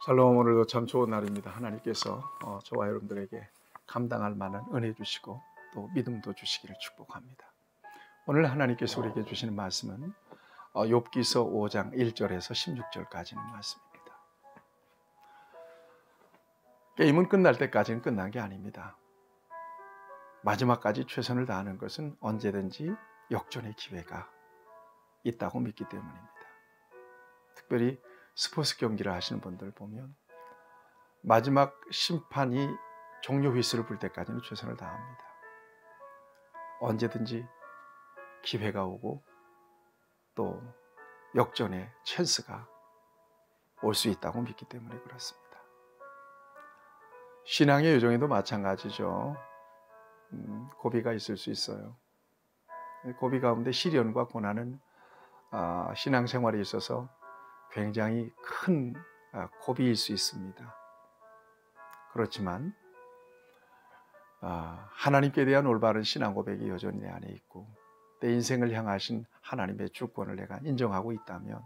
샬롬. 오늘도 참 좋은 날입니다. 하나님께서 저와 여러분들에게 감당할 만한 은혜 주시고 또 믿음도 주시기를 축복합니다. 오늘 하나님께서 우리에게 주시는 말씀은 욥기서 5장 1절에서 16절까지는 말씀입니다. 게임은 끝날 때까지는 끝난 게 아닙니다. 마지막까지 최선을 다하는 것은 언제든지 역전의 기회가 있다고 믿기 때문입니다. 특별히 스포츠 경기를 하시는 분들 보면 마지막 심판이 종료 휘슬을 불 때까지는 최선을 다합니다. 언제든지 기회가 오고 또 역전의 찬스가 올 수 있다고 믿기 때문에 그렇습니다. 신앙의 여정에도 마찬가지죠. 고비가 있을 수 있어요. 고비 가운데 시련과 고난은 신앙생활에 있어서 굉장히 큰 고비일 수 있습니다. 그렇지만 하나님께 대한 올바른 신앙 고백이 여전히 내 안에 있고 내 인생을 향하신 하나님의 주권을 내가 인정하고 있다면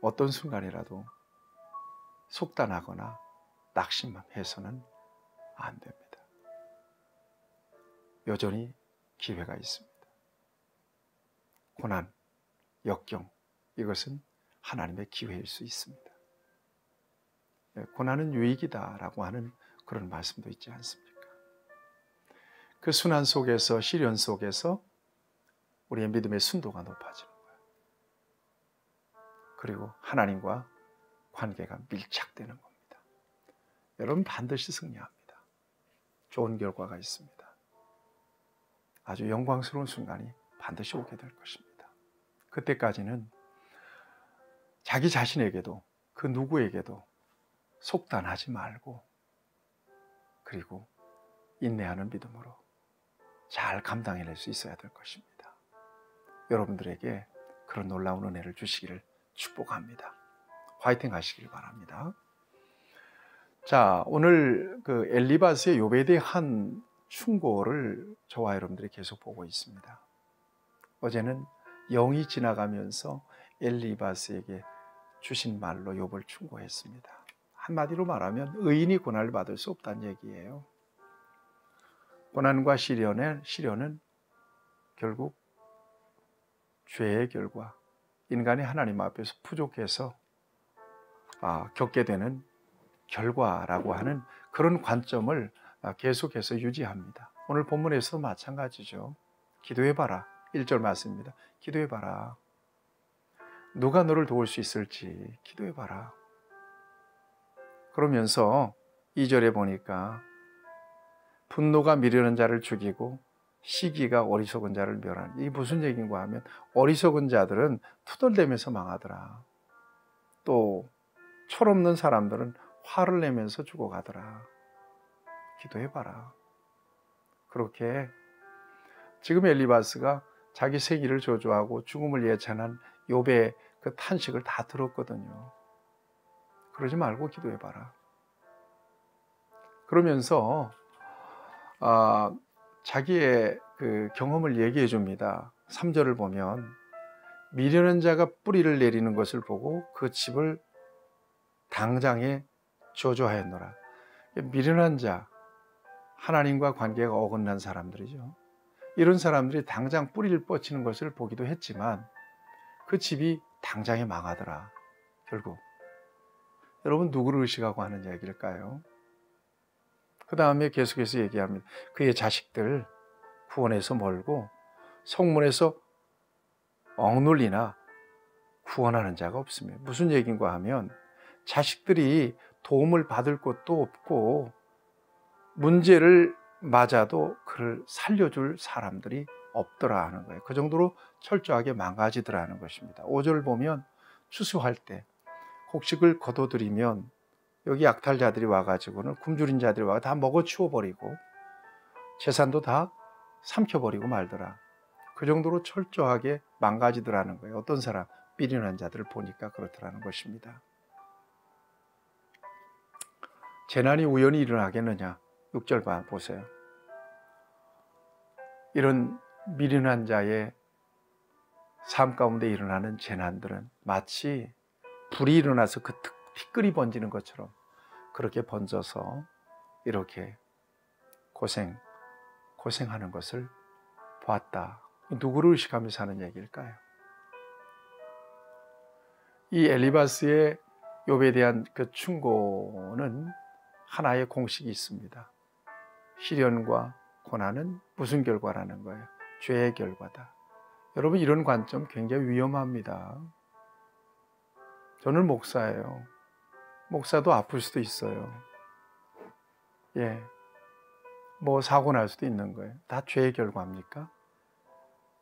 어떤 순간이라도 속단하거나 낙심해서는 안 됩니다. 여전히 기회가 있습니다. 고난, 역경, 이것은 하나님의 기회일 수 있습니다. 고난은 유익이다라고 하는 그런 말씀도 있지 않습니까? 그 순환 속에서, 시련 속에서 우리의 믿음의 순도가 높아지는 거예요. 그리고 하나님과 관계가 밀착되는 겁니다. 여러분 반드시 승리합니다. 좋은 결과가 있습니다. 아주 영광스러운 순간이 반드시 오게 될 것입니다. 그때까지는 자기 자신에게도 그 누구에게도 속단하지 말고 그리고 인내하는 믿음으로 잘 감당해낼 수 있어야 될 것입니다. 여러분들에게 그런 놀라운 은혜를 주시기를 축복합니다. 화이팅 하시길 바랍니다. 자, 오늘 그 엘리바스의 욥에 대한 충고를 저와 여러분들이 계속 보고 있습니다. 어제는 영이 지나가면서 엘리바스에게 주신 말로 욥을 충고했습니다. 한마디로 말하면 의인이 고난을 받을 수 없다는 얘기예요. 고난과 시련은 결국 죄의 결과, 인간이 하나님 앞에서 부족해서 겪게 되는 결과라고 하는 그런 관점을 계속해서 유지합니다. 오늘 본문에서도 마찬가지죠. 기도해봐라. 1절 말씀입니다. 기도해봐라. 누가 너를 도울 수 있을지 기도해봐라. 그러면서 2절에 보니까 분노가 미련한 자를 죽이고 시기가 어리석은 자를 멸하니, 이게 무슨 얘기인가 하면 어리석은 자들은 투덜대면서 망하더라. 또 철없는 사람들은 화를 내면서 죽어가더라. 기도해봐라. 그렇게 지금 엘리바스가 자기 생일을 저주하고 죽음을 예찬한 욥의 그 탄식을 다 들었거든요. 그러지 말고 기도해봐라. 그러면서 자기의 그 경험을 얘기해 줍니다. 3절을 보면 미련한 자가 뿌리를 내리는 것을 보고 그 집을 당장에 저주하였노라. 미련한 자, 하나님과 관계가 어긋난 사람들이죠. 이런 사람들이 당장 뿌리를 뻗치는 것을 보기도 했지만 그 집이 당장에 망하더라. 결국 여러분 누구를 의식하고 하는 이야기일까요? 그 다음에 계속해서 얘기합니다. 그의 자식들 구원에서 멀고 성문에서 억눌리나 구원하는 자가 없으며, 무슨 얘기인가 하면 자식들이 도움을 받을 곳도 없고 문제를 맞아도 그를 살려줄 사람들이 없더라 하는 거예요. 그 정도로 철저하게 망가지더라 하는 것입니다. 5절을 보면 추수할 때 곡식을 거둬들이면 여기 약탈자들이 와가지고는 굶주린 자들이 와서 다 먹어 치워버리고 재산도 다 삼켜버리고 말더라. 그 정도로 철저하게 망가지더라는 거예요. 어떤 사람, 미련한 자들을 보니까 그렇더라는 것입니다. 재난이 우연히 일어나겠느냐? 6절 보세요. 이런 미련한 자의 삶 가운데 일어나는 재난들은 마치 불이 일어나서 그 티끌이 번지는 것처럼 그렇게 번져서 이렇게 고생하는 것을 보았다. 누구를 의식하면서 하는 얘기일까요? 이 엘리바스의 욥에 대한 그 충고는 하나의 공식이 있습니다. 시련과 고난은 무슨 결과라는 거예요? 죄의 결과다. 여러분, 이런 관점 굉장히 위험합니다. 저는 목사예요. 목사도 아플 수도 있어요. 뭐 사고 날 수도 있는 거예요. 다 죄의 결과입니까?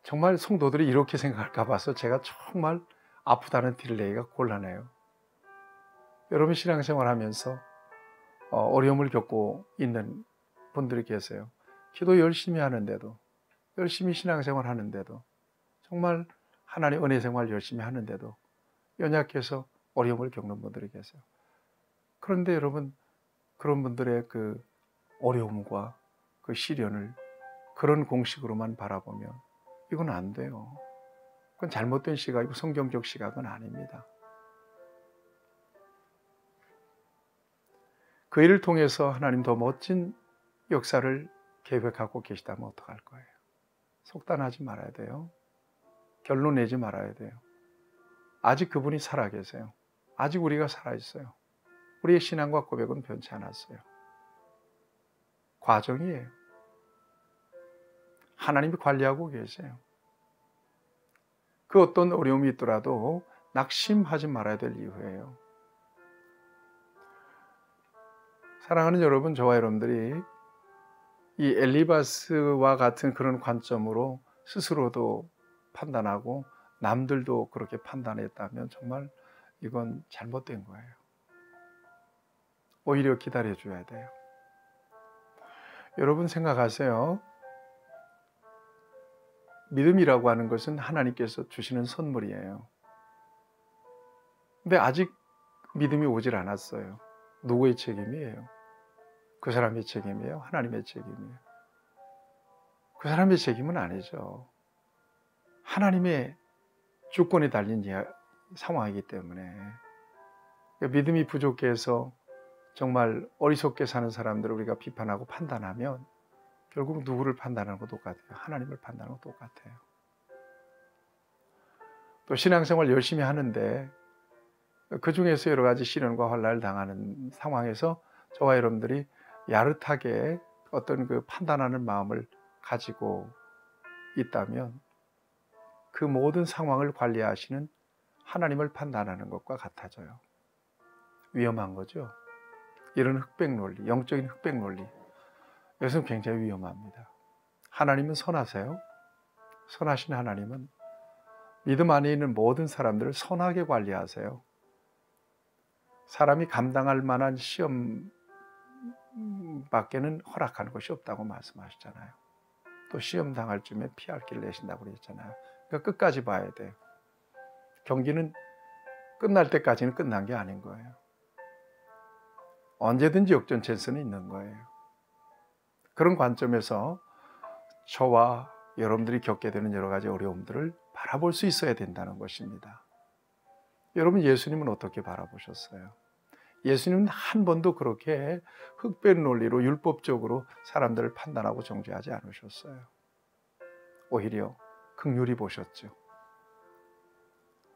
정말 성도들이 이렇게 생각할까 봐서 제가 정말 아프다는 티를 내기가 곤란해요. 여러분, 신앙생활 하면서 어려움을 겪고 있는 분들이 계세요. 기도 열심히 하는데도, 열심히 신앙생활 하는데도, 정말 하나님 은혜 생활 열심히 하는데도 연약해서 어려움을 겪는 분들이 계세요. 그런데 여러분, 그런 분들의 그 어려움과 그 시련을 그런 공식으로만 바라보면 이건 안 돼요. 그건 잘못된 시각이고 성경적 시각은 아닙니다. 그 일을 통해서 하나님 더 멋진 역사를 계획하고 계시다면 어떡할 거예요? 속단하지 말아야 돼요. 결론 내지 말아야 돼요. 아직 그분이 살아계세요. 아직 우리가 살아있어요. 우리의 신앙과 고백은 변치 않았어요. 과정이에요. 하나님이 관리하고 계세요. 그 어떤 어려움이 있더라도 낙심하지 말아야 될 이유예요. 사랑하는 여러분, 저와 여러분들이 이 엘리바스와 같은 그런 관점으로 스스로도 판단하고 남들도 그렇게 판단했다면 정말 이건 잘못된 거예요. 오히려 기다려줘야 돼요. 여러분 생각하세요. 믿음이라고 하는 것은 하나님께서 주시는 선물이에요. 근데 아직 믿음이 오질 않았어요. 누구의 책임이에요? 그 사람의 책임이에요? 하나님의 책임이에요? 그 사람의 책임은 아니죠. 하나님의 주권에 달린 상황이기 때문에 믿음이 부족해서 정말 어리석게 사는 사람들을 우리가 비판하고 판단하면 결국 누구를 판단하는 것도 똑같아요. 하나님을 판단하는 것도 똑같아요. 또 신앙생활 열심히 하는데 그 중에서 여러 가지 시련과 환난을 당하는 상황에서 저와 여러분들이 야릇하게 어떤 그 판단하는 마음을 가지고 있다면 그 모든 상황을 관리하시는 하나님을 판단하는 것과 같아져요. 위험한 거죠. 이런 흑백 논리, 영적인 흑백 논리, 이것은 굉장히 위험합니다. 하나님은 선하세요. 선하신 하나님은 믿음 안에 있는 모든 사람들을 선하게 관리하세요. 사람이 감당할 만한 시험 밖에는 허락하는 것이 없다고 말씀하시잖아요. 또 시험 당할 쯤에 피할 길을 내신다고 그랬잖아요. 그러니까 끝까지 봐야 돼요. 경기는 끝날 때까지는 끝난 게 아닌 거예요. 언제든지 역전 찬스는 있는 거예요. 그런 관점에서 저와 여러분들이 겪게 되는 여러 가지 어려움들을 바라볼 수 있어야 된다는 것입니다. 여러분, 예수님은 어떻게 바라보셨어요? 예수님은 한 번도 그렇게 흑백 논리로 율법적으로 사람들을 판단하고 정죄하지 않으셨어요. 오히려 긍휼히 보셨죠.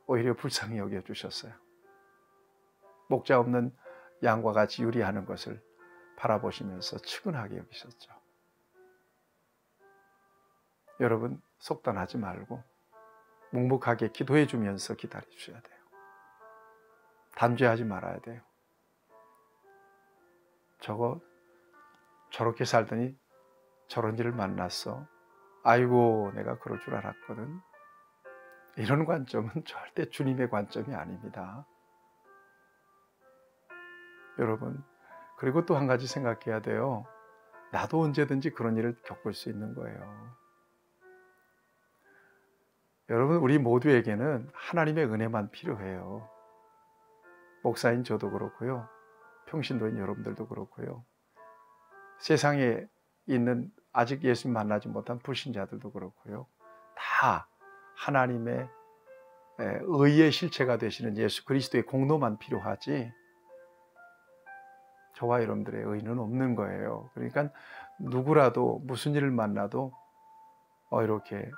오히려 불쌍히 여겨주셨어요. 목자 없는 양과 같이 유리하는 것을 바라보시면서 측은하게 여기셨죠. 여러분, 속단하지 말고 묵묵하게 기도해 주면서 기다려 주셔야 돼요. 단죄하지 말아야 돼요. 저렇게 살더니 저런 일을 만났어. 아이고, 내가 그럴 줄 알았거든. 이런 관점은 절대 주님의 관점이 아닙니다. 여러분, 그리고 또 한 가지 생각해야 돼요. 나도 언제든지 그런 일을 겪을 수 있는 거예요. 여러분, 우리 모두에게는 하나님의 은혜만 필요해요. 목사인 저도 그렇고요. 평신도인 여러분들도 그렇고요. 세상에 있는 아직 예수님 만나지 못한 불신자들도 그렇고요. 다 하나님의 의의 실체가 되시는 예수 그리스도의 공로만 필요하지 저와 여러분들의 의는 없는 거예요. 그러니까 누구라도 무슨 일을 만나도 이렇게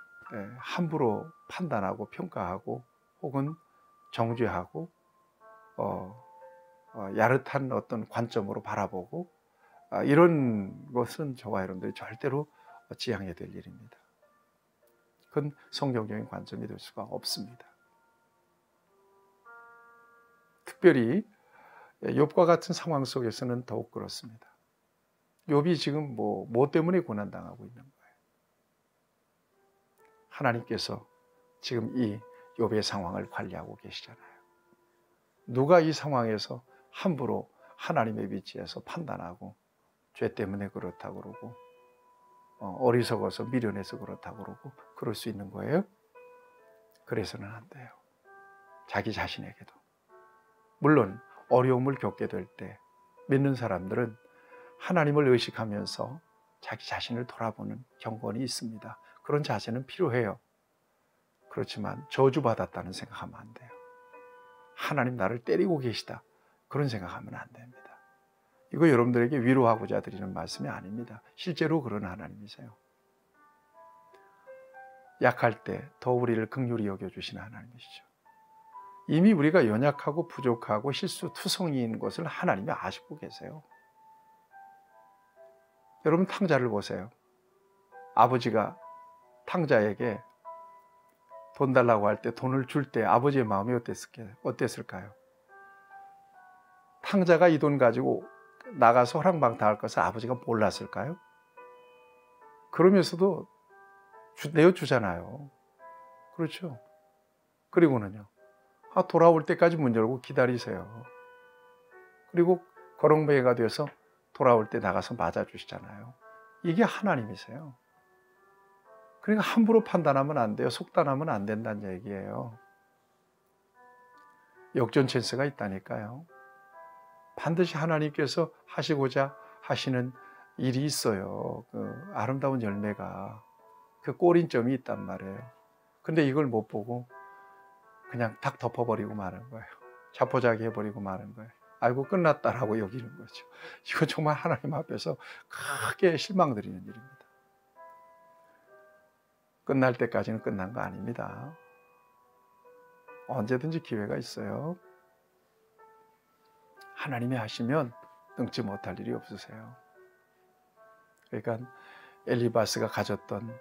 함부로 판단하고 평가하고 혹은 정죄하고 야릇한 어떤 관점으로 바라보고 이런 것은 저와 여러분들이 절대로 지향해야 될 일입니다. 그건 성경적인 관점이 될 수가 없습니다. 특별히 욥과 같은 상황 속에서는 더욱 그렇습니다. 욥이 지금 뭐 때문에 고난당하고 있는 거예요? 하나님께서 지금 이 욥의 상황을 관리하고 계시잖아요. 누가 이 상황에서 함부로 하나님의 위치에서 판단하고 죄 때문에 그렇다고 그러고 어리석어서 미련해서 그렇다고 그러고 그럴 수 있는 거예요? 그래서는 안 돼요. 자기 자신에게도. 물론 어려움을 겪게 될 때 믿는 사람들은 하나님을 의식하면서 자기 자신을 돌아보는 경건이 있습니다. 그런 자세는 필요해요. 그렇지만 저주받았다는 생각하면 안 돼요. 하나님 나를 때리고 계시다. 그런 생각하면 안 됩니다. 이거 여러분들에게 위로하고자 드리는 말씀이 아닙니다. 실제로 그런 하나님이세요. 약할 때 더 우리를 긍휼히 여겨주시는 하나님이시죠. 이미 우리가 연약하고 부족하고 실수투성이인 것을 하나님이 아시고 계세요. 여러분 탕자를 보세요. 아버지가 탕자에게 돈 달라고 할 때 돈을 줄 때 아버지의 마음이 어땠을까요? 탕자가 이 돈 가지고 나가서 호랑방탕할 것을 아버지가 몰랐을까요? 그러면서도 내어주잖아요. 그렇죠? 그리고는요. 돌아올 때까지 문 열고 기다리세요. 그리고 거렁뱅이가 돼서 돌아올 때 나가서 맞아주시잖아요. 이게 하나님이세요. 그러니까 함부로 판단하면 안 돼요. 속단하면 안 된다는 얘기예요. 역전 찬스가 있다니까요. 반드시 하나님께서 하시고자 하시는 일이 있어요. 그 아름다운 열매가 그 꼬린점이 있단 말이에요. 근데 이걸 못 보고 그냥 탁 덮어버리고 마는 거예요. 자포자기 해버리고 마는 거예요. 알고 끝났다라고 여기는 거죠. 이건 정말 하나님 앞에서 크게 실망드리는 일입니다. 끝날 때까지는 끝난 거 아닙니다. 언제든지 기회가 있어요. 하나님이 하시면 능지 못할 일이 없으세요. 그러니까 엘리바스가 가졌던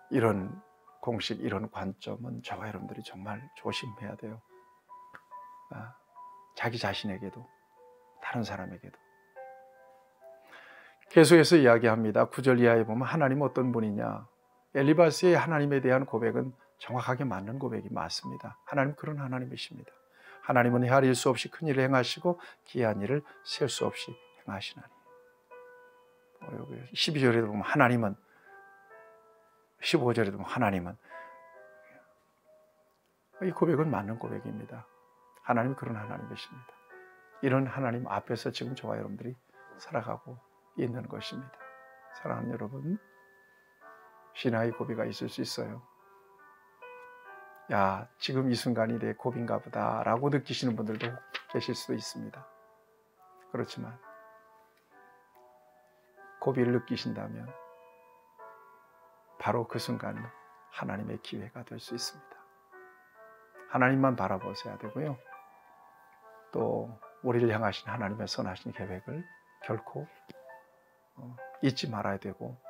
이런 공식, 이런 관점은 저와 여러분들이 정말 조심해야 돼요. 자기 자신에게도 다른 사람에게도. 계속해서 이야기합니다. 9절 이하에 보면 하나님 어떤 분이냐. 엘리바스의 하나님에 대한 고백은 정확하게 맞는 고백이 맞습니다. 하나님 그런 하나님이십니다. 하나님은 헤아릴 수 없이 큰 일을 행하시고 기이한 일을 셀 수 없이 행하시나니. 12절에도 보면 하나님은, 15절에도 보면 하나님은. 이 고백은 맞는 고백입니다. 하나님 그런 하나님이십니다. 이런 하나님 앞에서 지금 저와 여러분들이 살아가고 있는 것입니다. 사랑하는 여러분, 신앙의 고비가 있을 수 있어요. 야, 지금 이 순간이 내 고비인가 보다 라고 느끼시는 분들도 계실 수도 있습니다. 그렇지만 고비를 느끼신다면 바로 그 순간이 하나님의 기회가 될 수 있습니다. 하나님만 바라보셔야 되고요. 또 우리를 향하신 하나님의 선하신 계획을 결코 잊지 말아야 되고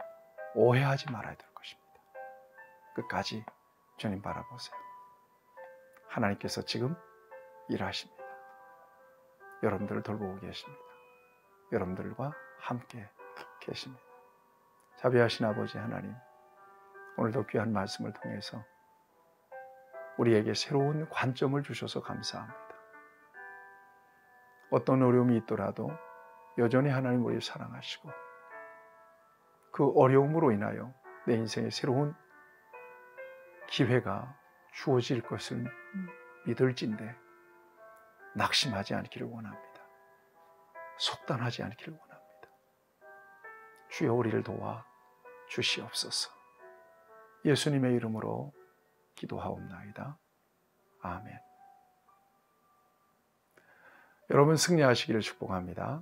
오해하지 말아야 될 것입니다. 끝까지 주님 바라보세요. 하나님께서 지금 일하십니다. 여러분들을 돌보고 계십니다. 여러분들과 함께 계십니다. 자비하신 아버지 하나님, 오늘도 귀한 말씀을 통해서 우리에게 새로운 관점을 주셔서 감사합니다. 어떤 어려움이 있더라도 여전히 하나님 우리를 사랑하시고 그 어려움으로 인하여 내 인생에 새로운 기회가 주어질 것을 믿을진데 낙심하지 않기를 원합니다. 속단하지 않기를 원합니다. 주여 우리를 도와 주시옵소서. 예수님의 이름으로 기도하옵나이다. 아멘. 여러분 승리하시기를 축복합니다.